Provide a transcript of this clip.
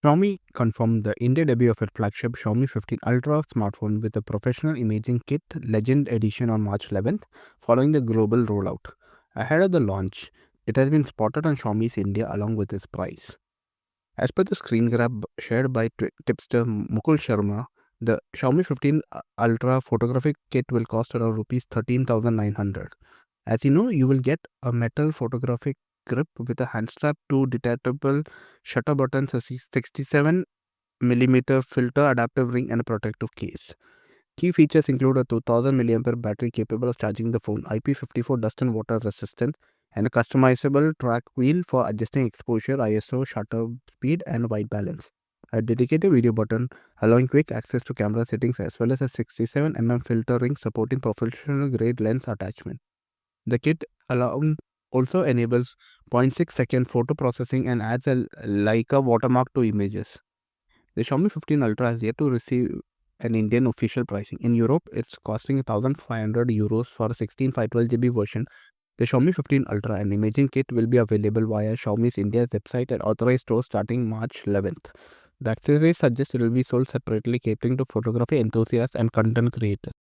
Xiaomi confirmed the India debut of its flagship Xiaomi 15 Ultra smartphone with a professional imaging kit Legend Edition on March 11th, following the global rollout. Ahead of the launch, it has been spotted on Xiaomi's India along with its price. As per the screen grab shared by tipster Mukul Sharma, the Xiaomi 15 Ultra photographic kit will cost around rupees 13,900. As you know, you will get a metal photographic grip with a hand strap, two detachable shutter buttons, a 67mm filter adaptive ring, and a protective case. Key features include a 2000 mAh battery capable of charging the phone, IP54 dust and water resistant, and a customizable track wheel for adjusting exposure, ISO, shutter speed, and white balance. A dedicated video button allowing quick access to camera settings, as well as a 67mm filter ring supporting professional grade lens attachment. The kit also enables 0.6-second photo processing and adds a Leica watermark to images. The Xiaomi 15 Ultra has yet to receive an Indian official pricing. In Europe, it's costing 1,500 euros for a 16/512 GB version. The Xiaomi 15 Ultra and imaging kit will be available via Xiaomi's India's website and authorized stores starting March 11th. The accessories suggest it will be sold separately, catering to photography enthusiasts and content creators.